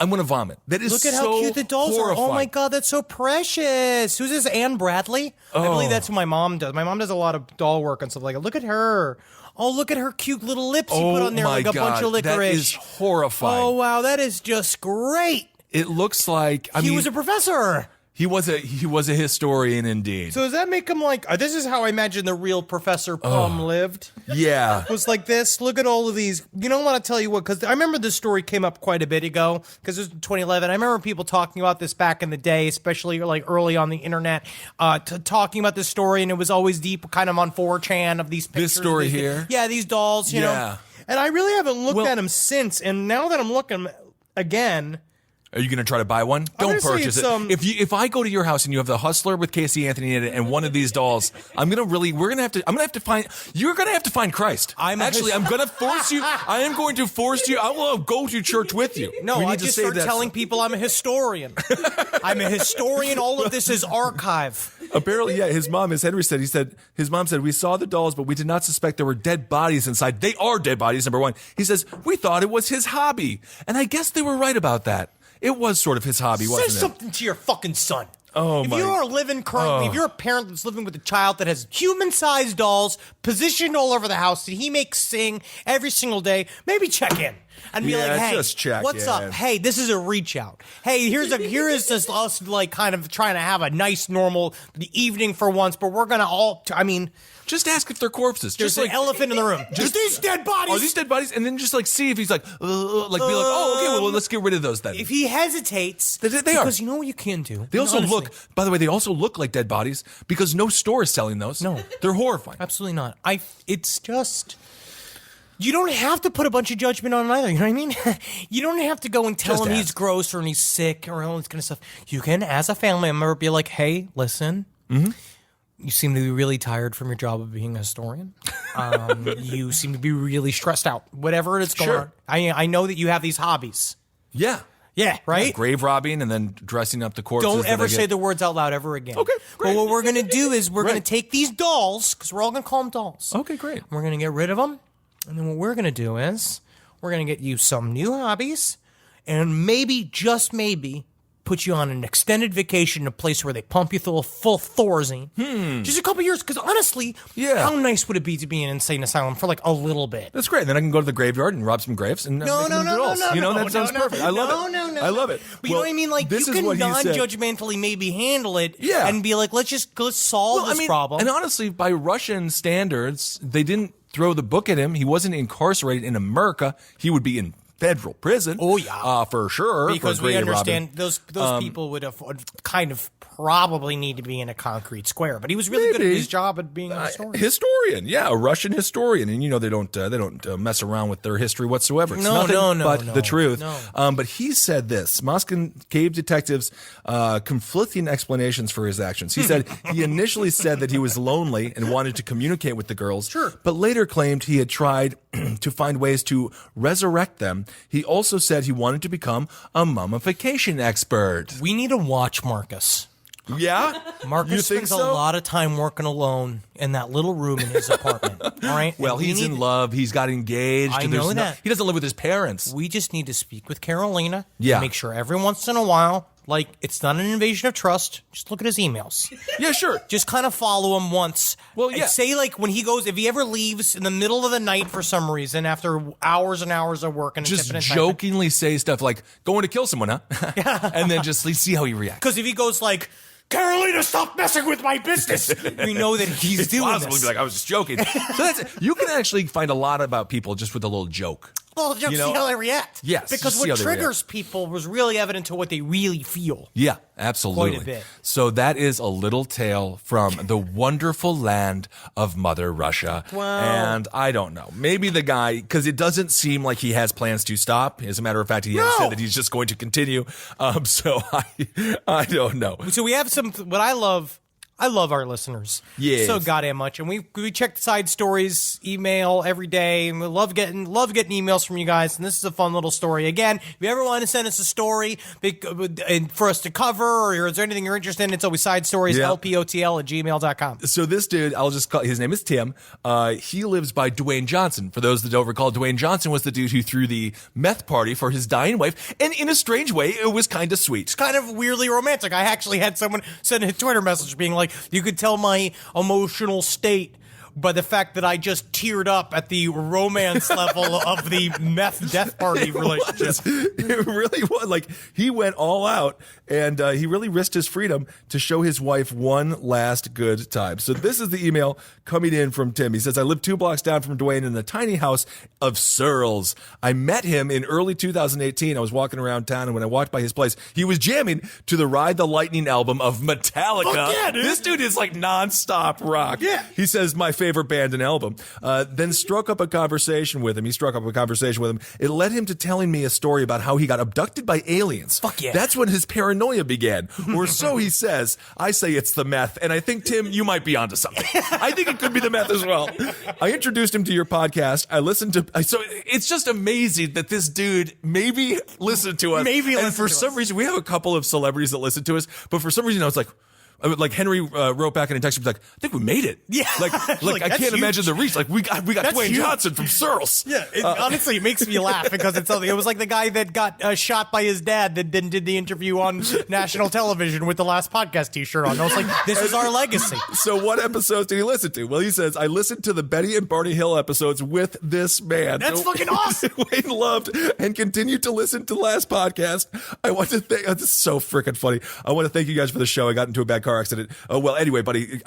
I'm going to vomit. That is Look at so how cute the dolls horrifying. are. Oh my God, that's so precious. Who's this? Anne Bradley? I believe that's who my mom does. My mom does a lot of doll work and stuff like that. Look at her. Oh, look at her cute little lips you put on there like a bunch of licorice. That is horrifying. Oh wow, that is just great. It looks like He was a professor. He was a historian indeed. So does that make him like? This is how I imagine the real Professor Plum lived. Yeah. Was like this. Look at all of these. You know what? I'll tell you what, because I remember this story came up quite a bit ago, because it was 2011. I remember people talking about this back in the day, especially like early on the internet, talking about this story, and it was always deep, kind of on 4chan of these pictures. This story here? Yeah, these dolls, you know. And I really haven't looked at them since, and now that I'm looking again. Are you going to try to buy one? Don't purchase it. If I go to your house and you have the Hustler with Casey Anthony in it and one of these dolls, I'm going to have to find Christ. I'm going to force you. I am going to force you. I will go to church with you. No, I just start telling people I'm a historian. I'm a historian. All of this is archive. Apparently, yeah, his mom, as Henry said, his mom said, we saw the dolls, but we did not suspect there were dead bodies inside. They are dead bodies, number one. He says, we thought it was his hobby. And I guess they were right about that. It was sort of his hobby, wasn't it? Say something to your fucking son. If you are living currently, if you're a parent that's living with a child that has human-sized dolls positioned all over the house that he makes sing every single day, maybe check in. And be like, hey, just check what's in. up? Hey, this is a reach out. Hey, here is just us like kind of trying to have a nice normal evening for once, but we're gonna just ask if they're corpses. There's just an elephant in the room. Just these dead bodies. Are these dead bodies? And then just like see if he's like be like, oh, okay, well, let's get rid of those then. If he hesitates, they are. Because you know what you can do. They also look, by the way, they also look like dead bodies because no store is selling those. No. They're horrifying. Absolutely not. It's just, you don't have to put a bunch of judgment on it either. You know what I mean? You don't have to go and tell him he's gross or he's sick or all this kind of stuff. You can, as a family member, be like, hey, listen. Mm-hmm. You seem to be really tired from your job of being a historian. You seem to be really stressed out. Whatever it is going on. I know that you have these hobbies. Yeah. Yeah, right? Yeah, grave robbing and then dressing up the corpses. Don't ever say the words out loud ever again. Okay, great. But what we're going to do is we're going to take these dolls, because we're all going to call them dolls. Okay, great. We're going to get rid of them. And then what we're going to do is we're going to get you some new hobbies and maybe, just maybe, put you on an extended vacation in a place where they pump you through a full Thorazine. Just a couple years, because honestly, how nice would it be to be in an insane asylum for like a little bit? That's great. Then I can go to the graveyard and rob some graves and No, that sounds perfect. I love it. No. I love it. But you know what I mean? Like, you can non-judgmentally maybe handle it and be like, let's solve this problem. And honestly, by Russian standards, they didn't throw the book at him. He wasn't incarcerated in America. He would be in federal prison. Oh, yeah. For sure. Because for we grave understand robbing. those people would have kind of probably need to be in a concrete square. But he was really good at his job at being a historian. Historian, yeah, a Russian historian, and they don't mess around with their history whatsoever. It's nothing but the truth. No. But he said this: Moscow gave detectives conflicting explanations for his actions. He said he initially said that he was lonely and wanted to communicate with the girls, but later claimed he had tried to find ways to resurrect them. He also said he wanted to become a mummification expert. We need to watch Marcus. Yeah? Marcus You think spends so? a lot of time working alone in that little room in his apartment. All right. Well, he's in love. He's got engaged. I and know there's that. He doesn't live with his parents. We just need to speak with Carolina. Yeah. Make sure every once in a while, like, it's not an invasion of trust. Just look at his emails. Yeah, sure. Just kind of follow him once. Well, yeah. Say, like, when he goes, if he ever leaves in the middle of the night for some reason after hours and hours of work and Just tipping and typing. jokingly say stuff like, going to kill someone, huh? And then just see how he reacts. Because if he goes like, Carolina, stop messing with my business, we know that he's doing Possibly this. be like, I was just joking. So that's it. You can actually find a lot about people just with a little joke. Well, just see how they react. Yes, because just see what how they triggers people was really evident to what they really feel. Yeah, absolutely. Quite a bit. So that is a little tale from the wonderful land of Mother Russia. Wow. And I don't know. Maybe the guy, because it doesn't seem like he has plans to stop. As a matter of fact, he has said that he's just going to continue. So I don't know. So we have some. What I love our listeners so goddamn much, and we check the side stories email every day, and we love getting emails from you guys. And this is a fun little story. Again, if you ever want to send us a story and for us to cover, or is there anything you're interested in, it's always side stories. lpotl@gmail.com. So this dude, I'll just call his name is Tim. He lives by Dwayne Johnson. For those that don't recall, Dwayne Johnson was the dude who threw the meth party for his dying wife, and in a strange way, it was kind of sweet. It's kind of weirdly romantic. I actually had someone send a Twitter message being like, you could tell my emotional state by the fact that I just teared up at the romance level of the meth death party relationship. It really was. Like, he went all out, and he really risked his freedom to show his wife one last good time. So this is the email coming in from Tim. He says, I live 2 blocks down from Dwayne in a tiny house of Searles. I met him in early 2018. I was walking around town, and when I walked by his place, he was jamming to the Ride the Lightning album of Metallica. Fuck yeah, dude. This dude is like nonstop rock. Yeah. He says, my favorite band and album. Then struck up a conversation with him. It led him to telling me a story about how he got abducted by aliens. Fuck yeah. That's when his paranoia began. Or so he says. I say it's the meth. And I think, Tim, you might be onto something. I think it could be the meth as well. I introduced him to your podcast. I listened to... So it's just amazing that this dude maybe listened to us. And for some reason, we have a couple of celebrities that listen to us. But for some reason, I was like Henry wrote back in a text. He was like, I think we made it. Yeah. Like I can't imagine the reach. Like we got Dwayne Johnson from Searles. Yeah. Honestly, it makes me laugh because it was like the guy that got shot by his dad that then did the interview on national television with the Last Podcast t-shirt on. I was like, this is our legacy. So what episodes did he listen to? Well, he says, I listened to the Betty and Barney Hill episodes with this man. That's fucking awesome. Wayne loved and continued to listen to the Last Podcast. I want to thank, this is so freaking funny. I want to thank you guys for the show. I got into a bad car accident. Well, anyway, buddy,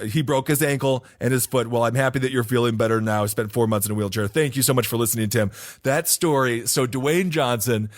he broke his ankle and his foot. Well, I'm happy that you're feeling better now. I spent 4 months in a wheelchair. Thank you so much for listening, Tim. That story. So Dwayne Johnson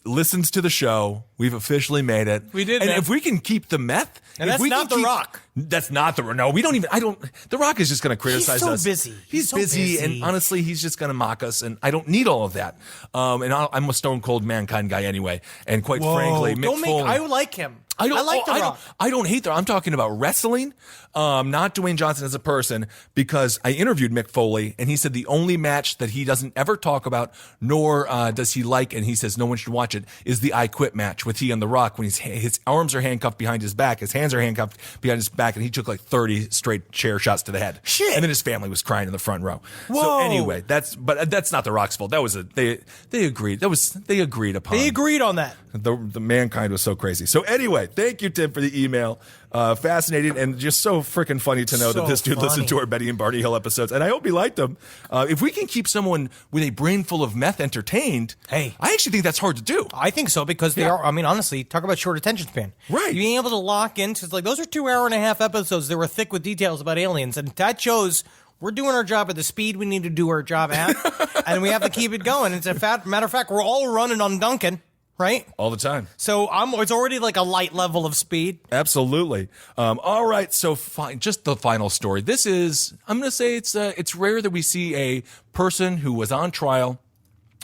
listens to the show. We've officially made it. We did, and man. if we can keep the meth, and that's not The Rock. That's not the no. We don't even. I don't. The Rock is just going to criticize us. Busy. He's so busy, and honestly, he's just going to mock us, and I don't need all of that. And I'm a Stone Cold Mankind guy anyway. And quite frankly, Mick Foley, I like him. I like The Rock. I don't hate that. I'm talking about wrestling, not Dwayne Johnson as a person, because I interviewed Mick Foley, and he said the only match that he doesn't ever talk about, nor does he like, and he says no one should watch it, is the I Quit match with he and The Rock, when his arms are handcuffed behind his back, his hands are handcuffed behind his back, and he took like 30 straight chair shots to the head. Shit. And then his family was crying in the front row. Whoa. So anyway, that's not The Rock's fault. That was they agreed. They agreed upon. They agreed on that. The Mankind was so crazy. So anyway, thank you, Tim, for the email. Fascinating and just so freaking funny to know that this dude listened to our Betty and Barney Hill episodes, and I hope he liked them. If we can keep someone with a brain full of meth entertained, hey, I actually think that's hard to do. I think so because they are. I mean, honestly, talk about short attention span. Right, being able to lock into like those are 2.5 hour episodes that were thick with details about aliens, and that shows We're doing our job at the speed we need to do our job at, and we have to keep it going. It's matter of fact, we're all running on Duncan, right? All the time. So it's already like a light level of speed. Absolutely. All right. So just the final story. This is, I'm going to say it's rare that we see a person who was on trial,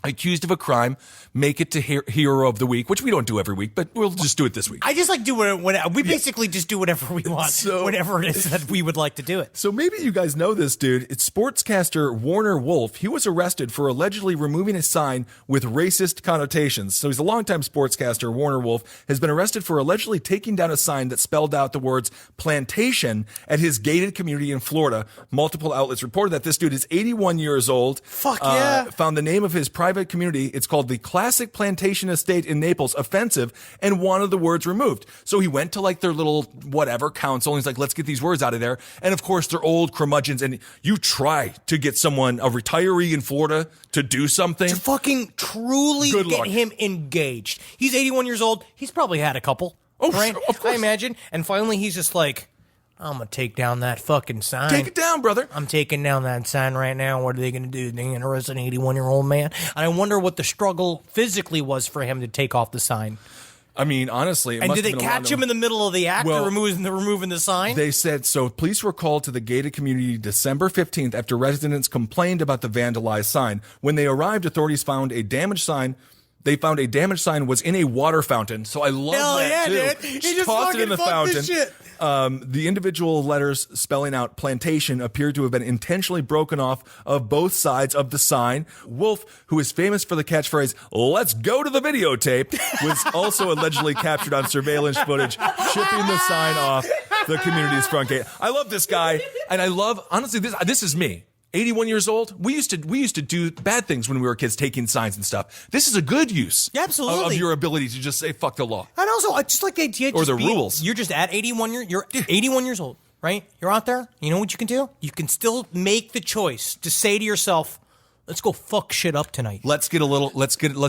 accused of a crime, make it to Hero of the Week, which we don't do every week, but we'll just do it this week. I just like do it. We basically just do whatever we want, whenever it is that we would like to do it. So maybe you guys know this dude. It's sportscaster Warner Wolf. He was arrested for allegedly removing a sign with racist connotations. So he's a longtime sportscaster. Warner Wolf has been arrested for allegedly taking down a sign that spelled out the words plantation at his gated community in Florida. Multiple outlets reported that this dude is 81 years old. Fuck yeah. Found the name of his private community. It's called the Classic Plantation Estate in Naples offensive and wanted the words removed. So he went to like their little whatever council and he's like, let's get these words out of there. And of course they're old curmudgeons, and you try to get someone, a retiree in Florida, to do something. To fucking truly Good get luck. him engaged. He's 81 years old. He's probably had a couple. Oh, right? sure, of course. I imagine. And finally he's just like, I'm going to take down that fucking sign. Take it down, brother. I'm taking down that sign right now. What are they going to do? They're going to arrest an 81-year-old man? And I wonder what the struggle physically was for him to take off the sign. I mean, honestly, and did they catch him in the middle of the act for removing the sign? They said so. Police were called to the gated community December 15th after residents complained about the vandalized sign. When they arrived, authorities found a damaged sign. They found a damaged sign was in a water fountain. So I love that too. Dude. He just tossed it in the fountain. This shit. The individual letters spelling out plantation appeared to have been intentionally broken off of both sides of the sign. Wolf, who is famous for the catchphrase, "Let's go to the videotape," was also allegedly captured on surveillance footage, chipping the sign off the community's front gate. I love this guy, and I love, honestly, this is me. 81 years old. We used to do bad things when we were kids, taking signs and stuff. This is a good use, absolutely, of your ability to just say fuck the law. And also, I just like the idea, or the rules. You're just at 81. You're 81 years old, right? You're out there. You know what you can do? You can still make the choice to say to yourself, "Let's go fuck shit up tonight. Let's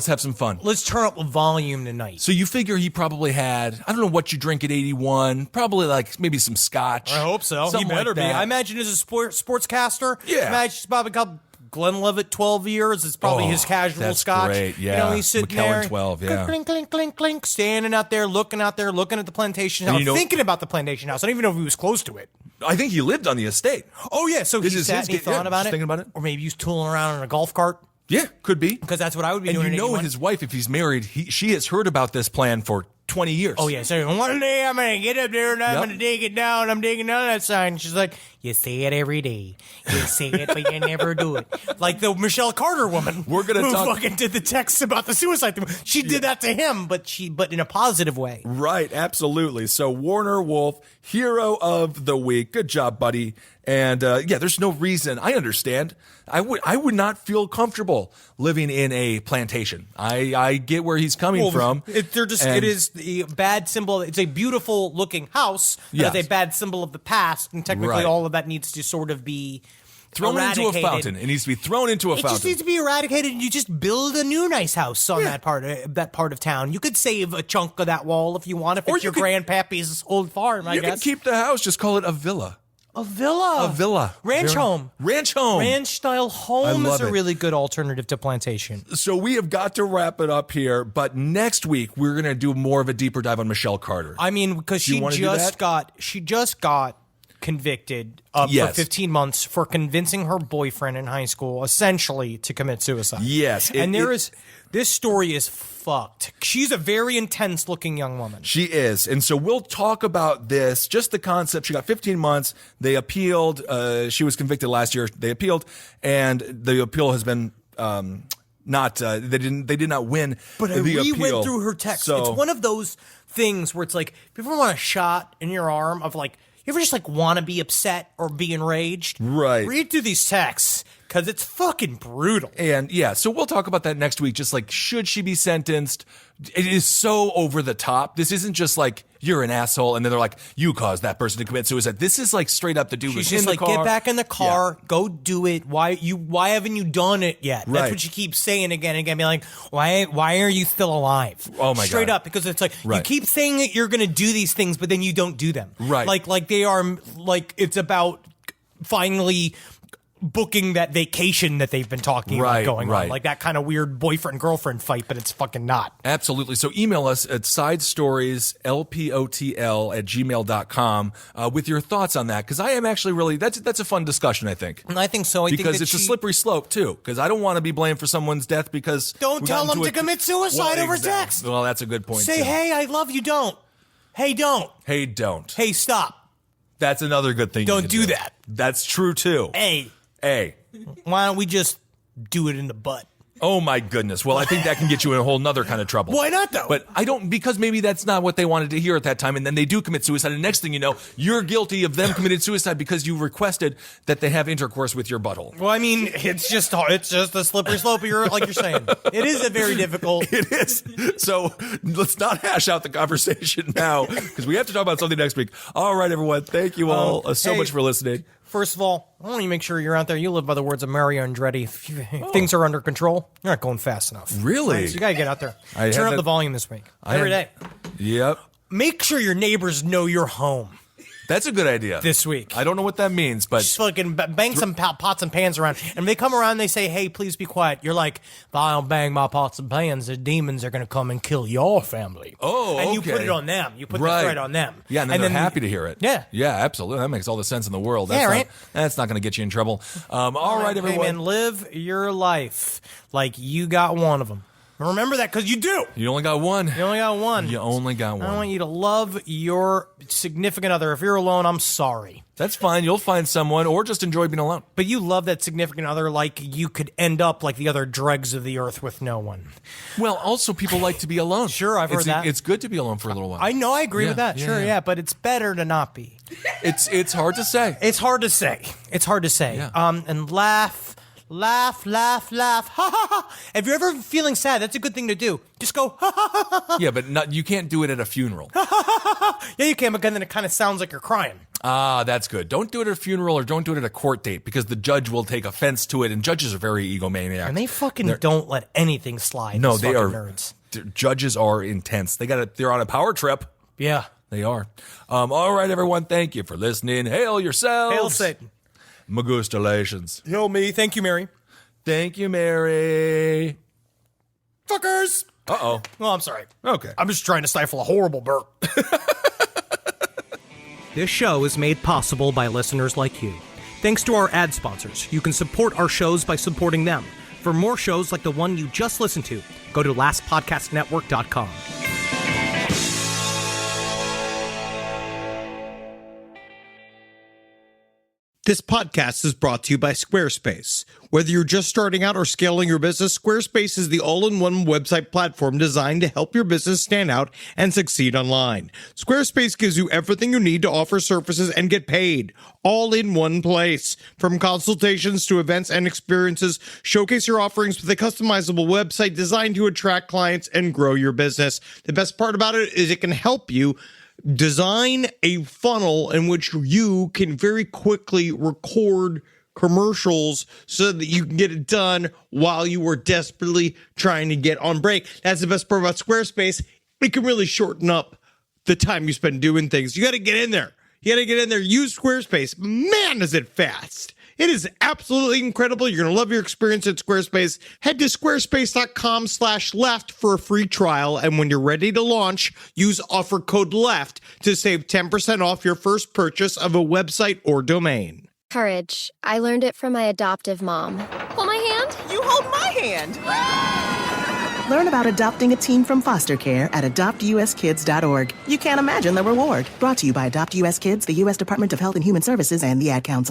have some fun. Let's turn up the volume tonight." So you figure he probably had, I don't know what you drink at 81, probably like maybe some scotch. I hope so. Something He better like be. that. I imagine as a sportscaster, Yeah. imagine he's probably got Glenn Levitt 12 years. It's probably his casual that's scotch. great, yeah. You know, he's sitting McKellen there, 12, yeah. clink, clink, clink, clink, standing out there, looking at the plantation And house, you know- thinking about the plantation house. I don't even know if he was close to it. I think he lived on the estate. Oh yeah, so he This is sat his and he ga- yeah, thought about just it, thinking about it. or maybe he was tooling around in a golf cart. Yeah, could be. Because that's what I would be And doing. you at know 81. his wife, if he's married, she has heard about this plan for 20 years. Oh yeah, so one day I'm gonna get up there and I'm gonna dig it down. I'm digging down that sign. She's like, "You say it every day. You say it, but you never do it." Like the Michelle Carter woman. We're gonna who talk- fucking did the text about the suicide thing. She did that to him, but in a positive way. Right, absolutely. So Warner Wolf, Hero of the Week. Good job, buddy. And yeah, there's no reason. I understand. I would not feel comfortable living in a plantation. I get where he's coming from. It is the bad symbol. It's a beautiful looking house. Yes. It's a bad symbol of the past, and technically Right. all of that needs to sort of be thrown into a eradicated. fountain. It needs to be thrown into a It fountain. just needs to be eradicated, and you just build a new nice house on that part of town. You could save a chunk of that wall if you want, if Or it's you your could- grandpappy's old farm. I You can guess keep the house. Just call it a villa. a villa, A villa. ranch home, Ranch home. ranch style home I is love a it. really good alternative to plantation. So we have got to wrap it up here, but next week we're going to do more of a deeper dive on Michelle Carter. I mean, because You she wanna do just that? got convicted for Yes. 15 months for convincing her boyfriend in high school essentially to commit suicide. Yes, this story is fucked. She's a very intense looking young woman. She is. And so we'll talk about this, just the concept. She got 15 months. They appealed. She was convicted last year. They appealed, and the appeal has been they did not win. But I the appeal. went through her text. So, It's one of those things where it's like, if you ever want a shot in your arm of like, you ever just like want to be upset or be enraged? Right. Read through these texts because it's fucking brutal. And yeah, so we'll talk about that next week. Just like, should she be sentenced? It is so over the top. This isn't just like, you're an asshole, and then they're like, you caused that person to commit suicide. This is like straight up the dude She's was just in like, the car. get back in the car, go do it. Why haven't you done it yet? Right. That's what she keeps saying again and again. Be like, why are you still alive? Oh my God. Straight up, because it's like you Right. keep saying that you're going to do these things, but then you don't do them. Right. Like they are like it's about finally booking that vacation that they've been talking about going on. Like that kind of weird boyfriend-girlfriend fight, but it's fucking not. Absolutely. So email us at sidestorieslpotl@gmail.com with your thoughts on that, because I am actually really, that's a fun discussion, I think. I think so. Because it's a slippery slope, too, because I don't want to be blamed for someone's death because... Don't tell them to commit suicide over text. Well, that's a good point, Say, too. hey, I love you, don't. Hey, don't. Hey, don't. Hey, stop. That's another good thing. Don't do that. That's true, too. Hey. Why don't we just do it in the butt? Oh, my goodness. Well, I think that can get you in a whole nother kind of trouble. Why not, though? But I don't, because maybe that's not what they wanted to hear at that time, and then they do commit suicide, and next thing you know, you're guilty of them committing suicide because you requested that they have intercourse with your butthole. Well, I mean, it's just a slippery slope, like you're saying. It is a very difficult... It is. So let's not hash out the conversation now, because we have to talk about something next week. All right, everyone. Thank you all so much for listening. First of all, I want you to make sure you're out there. You live by the words of Mario Andretti. If things are under control, you're not going fast enough. Really? Right, so you got to get out there. Turn up the volume this week. Every day. Yep. Make sure your neighbors know you're home. That's a good idea. This week. I don't know what that means, but... Just fucking bang some pots and pans around. And when they come around, they say, hey, please be quiet. You're like, if I don't bang my pots and pans, the demons are going to come and kill your family. Oh, And you put it on them. You put the threat on them. Yeah, and then they're happy to hear it. Yeah. Yeah, absolutely. That makes all the sense in the world. That's right? That's not going to get you in trouble. All right, everyone. Hey, man, live your life like you got one of them. Remember that, because you do. You only got one. You only got one. You only got one. I want you to love your significant other. If you're alone, I'm sorry. That's fine. You'll find someone, or just enjoy being alone. But you love that significant other like you could end up like the other dregs of the earth with no one. Well, also, people like to be alone. Sure, I've heard that. It's good to be alone for a little while. I know, I agree with that. Yeah. But it's better to not be. It's hard to say. It's hard to say. Yeah. And laugh. Laugh, laugh, laugh, ha ha ha. If you're ever feeling sad, that's a good thing to do. Just go, ha ha ha ha. Yeah, but you can't do it at a funeral. Yeah, you can, but then it kind of sounds like you're crying. Ah, that's good. Don't do it at a funeral or don't do it at a court date, because the judge will take offense to it, and judges are very egomaniacs. And they don't let anything slide. No, they are nerds. Judges are intense. They're on a power trip. Yeah. They are. All right, everyone. Thank you for listening. Hail yourselves. Hail Satan. Magustalations. Hail me. Thank you, Mary. Thank you, Mary. Fuckers. Uh-oh. Well, I'm sorry. Okay. I'm just trying to stifle a horrible burp. This show is made possible by listeners like you. Thanks to our ad sponsors, you can support our shows by supporting them. For more shows like the one you just listened to, go to lastpodcastnetwork.com. This podcast is brought to you by Squarespace. Whether you're just starting out or scaling your business, Squarespace is the all-in-one website platform designed to help your business stand out and succeed online. Squarespace gives you everything you need to offer services and get paid, all in one place. From consultations to events and experiences, showcase your offerings with a customizable website designed to attract clients and grow your business. The best part about it is it can help you design a funnel in which you can very quickly record commercials so that you can get it done while you were desperately trying to get on break. That's the best part about Squarespace. It can really shorten up the time you spend doing things. You got to get in there. Use Squarespace. Man, is it fast. It is absolutely incredible. You're going to love your experience at Squarespace. Head to squarespace.com/left for a free trial. And when you're ready to launch, use offer code LEFT to save 10% off your first purchase of a website or domain. Courage. I learned it from my adoptive mom. Hold my hand. You hold my hand. Learn about adopting a teen from foster care at adoptuskids.org. You can't imagine the reward. Brought to you by Adopt US Kids, the U.S. Department of Health and Human Services, and the Ad Council.